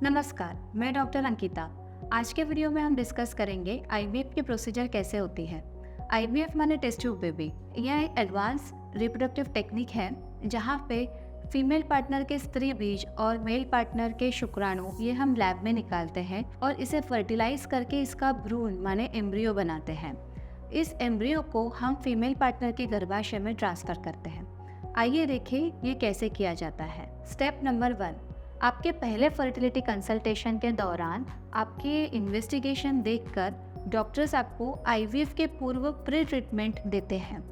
नमस्कार, मैं डॉक्टर अंकिता। आज के वीडियो में हम डिस्कस करेंगे आईवीएफ की प्रोसीजर कैसे होती है। आईवीएफ माने टेस्ट ट्यूब बेबी। यह एक एडवांस रिप्रोडक्टिव टेक्निक है जहाँ पे फीमेल पार्टनर के स्त्री बीज और मेल पार्टनर के शुक्राणु ये हम लैब में निकालते हैं और इसे फर्टिलाइज करके इसका भ्रूण माने एम्ब्रियो बनाते हैं। इस एम्ब्रियो को हम फीमेल पार्टनर के गर्भाशय में ट्रांसफर करते हैं। आइए देखें ये कैसे किया जाता है। स्टेप नंबर 1, आपके पहले फर्टिलिटी कंसल्टेशन के दौरान आपके इन्वेस्टिगेशन देखकर डॉक्टर्स आपको आईवीएफ के पूर्व प्री ट्रीटमेंट देते हैं।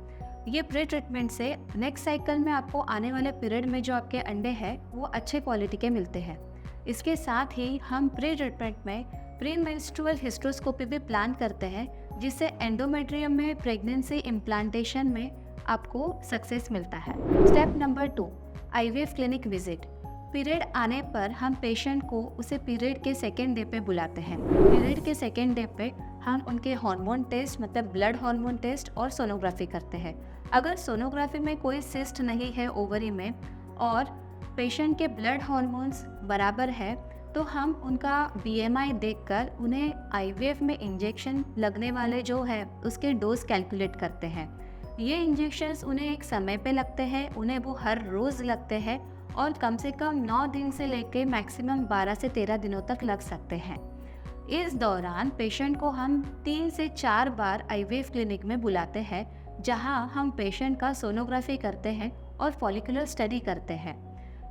ये प्री ट्रीटमेंट से नेक्स्ट साइकिल में आपको आने वाले पीरियड में जो आपके अंडे हैं वो अच्छे क्वालिटी के मिलते हैं। इसके साथ ही हम प्री ट्रीटमेंट में प्री मेंस्ट्रुअल हिस्ट्रोस्कोपी भी प्लान करते हैं जिससे एंडोमेट्रियम में प्रेगनेंसी इम्प्लांटेशन में आपको सक्सेस मिलता है। Step number 2, IVF clinic visit. Period आने पर हम पेशेंट को उसे पीरियड के सेकेंड डे पे बुलाते हैं। पीरियड के सेकेंड डे पे हम उनके हार्मोन टेस्ट मतलब ब्लड हार्मोन टेस्ट और सोनोग्राफी करते हैं। अगर सोनोग्राफी में कोई सिस्ट नहीं है ओवरी में और पेशेंट के ब्लड हार्मोन्स बराबर है तो हम उनका बीएमआई देखकर उन्हें आईवीएफ में इंजेक्शन लगने वाले जो है उसके डोज कैलकुलेट करते हैं। ये इंजेक्शंस उन्हें एक समय पे लगते हैं, उन्हें वो हर रोज़ लगते हैं और कम से कम 9 दिन से लेकर मैक्सिमम 12 से 13 दिनों तक लग सकते हैं। इस दौरान पेशेंट को हम 3 से 4 बार आईवीएफ क्लिनिक में बुलाते हैं जहां हम पेशेंट का सोनोग्राफी करते हैं और फॉलिकुलर स्टडी करते हैं।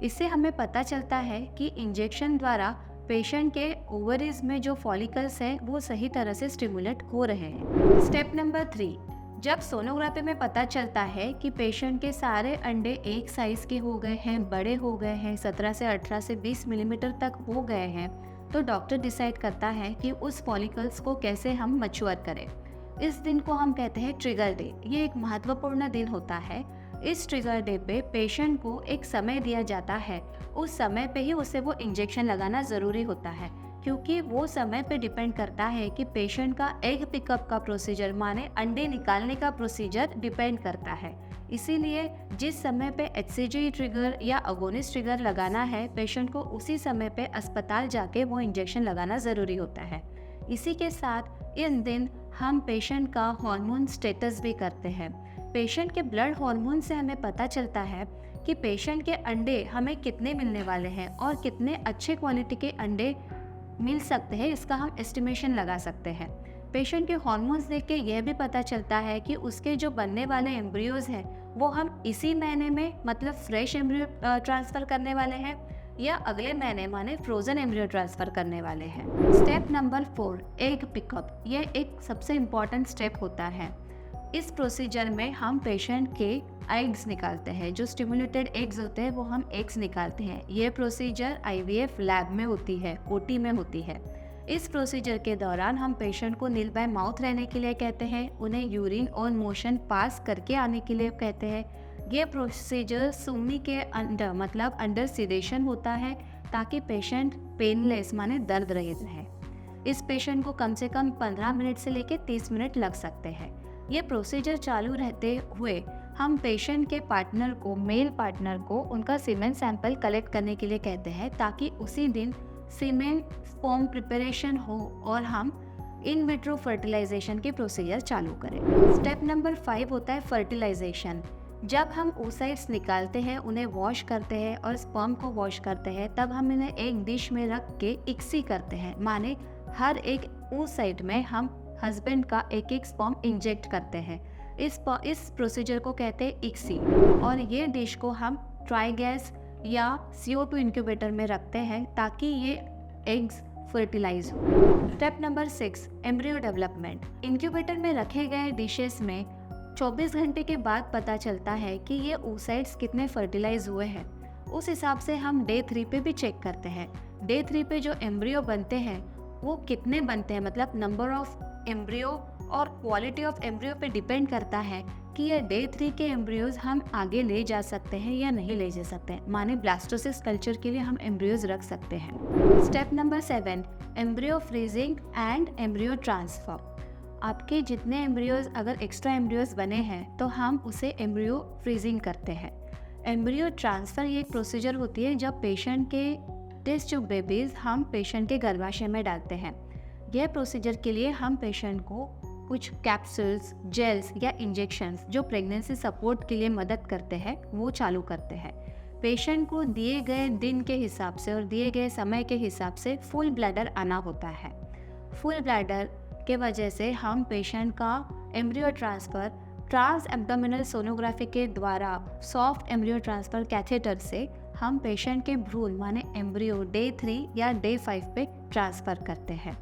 इससे हमें पता चलता है कि इंजेक्शन द्वारा पेशेंट के ओवरीज में जो फॉलिकल्स हैं वो सही तरह से स्टिमुलेट हो रहे हैं। स्टेप नंबर 3, जब सोनोग्राफी में पता चलता है कि पेशेंट के सारे अंडे एक साइज़ के हो गए हैं, बड़े हो गए हैं, 17 से 18 से 20 मिलीमीटर तक हो गए हैं, तो डॉक्टर डिसाइड करता है कि उस फॉलिकल्स को कैसे हम मैच्योर करें। इस दिन को हम कहते हैं ट्रिगर डे। ये एक महत्वपूर्ण दिन होता है। इस ट्रिगर डे पे पेशेंट को एक समय दिया जाता है, उस समय पे ही उसे वो इंजेक्शन लगाना ज़रूरी होता है क्योंकि वो समय पे डिपेंड करता है कि पेशेंट का एग पिकअप का प्रोसीजर माने अंडे निकालने का प्रोसीजर डिपेंड करता है। इसीलिए जिस समय पे एचसीजी ट्रिगर या अगोनिस्ट ट्रिगर लगाना है पेशेंट को उसी समय पे अस्पताल जाके वो इंजेक्शन लगाना ज़रूरी होता है। इसी के साथ इन दिन हम पेशेंट का हार्मोन स्टेटस भी करते हैं। पेशेंट के ब्लड हार्मोन से हमें पता चलता है कि पेशेंट के अंडे हमें कितने मिलने वाले हैं और कितने अच्छे क्वालिटी के अंडे मिल सकते हैं, इसका हम एस्टिमेशन लगा सकते हैं। पेशेंट के हार्मोन्स देख के यह भी पता चलता है कि उसके जो बनने वाले एम्ब्रियोज हैं वो हम इसी महीने में मतलब फ्रेश एम्ब्रियो ट्रांसफ़र करने वाले हैं या अगले महीने माने फ्रोज़न एम्ब्रियो ट्रांसफ़र करने वाले हैं। Step number 4, egg pickup. यह एक सबसे इम्पॉर्टेंट स्टेप होता है। इस प्रोसीजर में हम पेशेंट के एग्स निकालते हैं, जो स्टिमुलेटेड एग्स होते हैं वो हम एग्स निकालते हैं। ये प्रोसीजर आईवीएफ लैब में होती है, ओटी में होती है। इस प्रोसीजर के दौरान हम पेशेंट को नील बाय माउथ रहने के लिए कहते हैं, उन्हें यूरिन और मोशन पास करके आने के लिए कहते हैं। ये प्रोसीजर सुम्मी के अंडर मतलब अंडर सिडेशन होता है ताकि पेशेंट पेनलेस माने दर्द रहित रहे। इस पेशेंट को कम से कम 15 मिनट से लेकर 30 मिनट लग सकते हैं। ये प्रोसीजर चालू रहते हुए हम पेशेंट के पार्टनर को, मेल पार्टनर को उनका सीमेन सैंपल कलेक्ट करने के लिए कहते हैं ताकि उसी दिन सीमेन स्पर्म प्रिपरेशन हो और हम इन विट्रो फर्टिलाइजेशन की प्रोसीजर चालू करें। स्टेप नंबर 5 होता है फर्टिलाइजेशन। जब हम oocytes निकालते हैं, उन्हें वॉश करते हैं और स्पर्म को वॉश करते हैं, तब हम इन्हें एक डिश में रख के इक्सी करते हैं, माने हर एक oocyte में हम हस्बैंड का एक एक स्पर्म इंजेक्ट करते हैं। इस प्रोसीजर को कहते हैं इक्सी और ये डिश को हम ट्राई गैस या CO2 इंक्यूबेटर में रखते हैं ताकि ये एग्स फर्टिलाइज हो। Step number 6, embryo development. Incubator में रखे गए डिशेस में 24 घंटे के बाद पता चलता है कि ये oocytes कितने फर्टिलाइज हुए हैं। उस हिसाब से हम डे 3 पे भी चेक करते हैं। डे 3 पे जो एम्ब्रियो बनते हैं वो कितने बनते हैं, मतलब नंबर ऑफ एम्ब्रियो और क्वालिटी ऑफ एम्ब्रियो पे डिपेंड करता है कि ये डे 3 के एम्ब्रियोज हम आगे ले जा सकते हैं या नहीं ले जा सकते हैं, माने ब्लास्टोसिस कल्चर के लिए हम एम्ब्रियोज रख सकते हैं। Step number 7, embryo freezing and embryo transfer. आपके जितने एम्ब्रियोज अगर एक्स्ट्रा एम्ब्रियोज बने हैं तो हम उसे एम्ब्रियो फ्रीजिंग करते हैं। एम्ब्रियो ट्रांसफ़र ये एक प्रोसीजर होती है जब पेशेंट के टेस्ट ट्यूब बेबीज़ हम पेशेंट के गर्भाशय में डालते हैं। यह प्रोसीजर के लिए हम पेशेंट को कुछ कैप्सूल्स, जेल्स या इंजेक्शंस जो प्रेगनेंसी सपोर्ट के लिए मदद करते हैं वो चालू करते हैं। पेशेंट को दिए गए दिन के हिसाब से और दिए गए समय के हिसाब से फुल ब्लैडर आना होता है। फुल ब्लैडर के वजह से हम पेशेंट का embryo transfer trans abdominal sonography के द्वारा सॉफ्ट एम्ब्रियो ट्रांसफ़र कैथेटर से हम पेशेंट के भ्रूण माने एम्ब्रियो डे 3 या डे 5 पे ट्रांसफ़र करते हैं।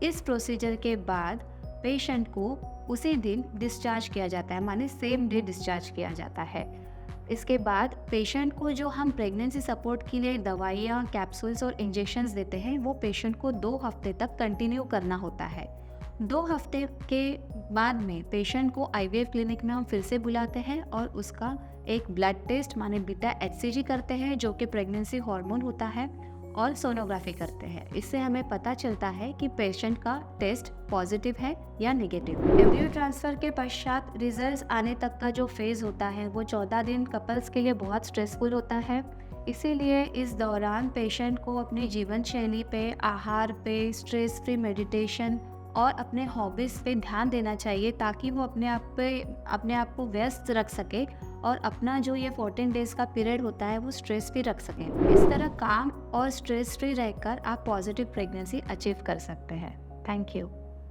इस प्रोसीजर के बाद पेशेंट को उसी दिन डिस्चार्ज किया जाता है, माने सेम डे डिस्चार्ज किया जाता है। इसके बाद पेशेंट को जो हम प्रेगनेंसी सपोर्ट के लिए दवाइयाँ, कैप्सूल्स और इंजेक्शंस देते हैं वो पेशेंट को 2 हफ्ते तक कंटिन्यू करना होता है। 2 हफ्ते के बाद में पेशेंट को आईवीएफ क्लिनिक में हम फिर से बुलाते हैं और उसका एक ब्लड टेस्ट माने बीटा एचसीजी करते हैं जो कि प्रेगनेंसी हार्मोन होता है, और सोनोग्राफी करते हैं। इससे हमें पता चलता है कि पेशेंट का टेस्ट पॉजिटिव है या नेगेटिव। एम्ब्रियो ट्रांसफ़र के पश्चात रिजल्ट्स आने तक का जो फेज़ होता है वो 14 दिन कपल्स के लिए बहुत स्ट्रेसफुल होता है। इसीलिए इस दौरान पेशेंट को अपनी जीवन शैली पे, आहार पे, स्ट्रेस फ्री मेडिटेशन और अपने हॉबीज़ पे ध्यान देना चाहिए ताकि वो अपने आप को व्यस्त रख सके और अपना जो ये 14 डेज़ का पीरियड होता है वो स्ट्रेस फ्री रख सकें। इस तरह काम और स्ट्रेस फ्री रहकर आप पॉजिटिव प्रेगनेंसी अचीव कर सकते हैं। Thank you.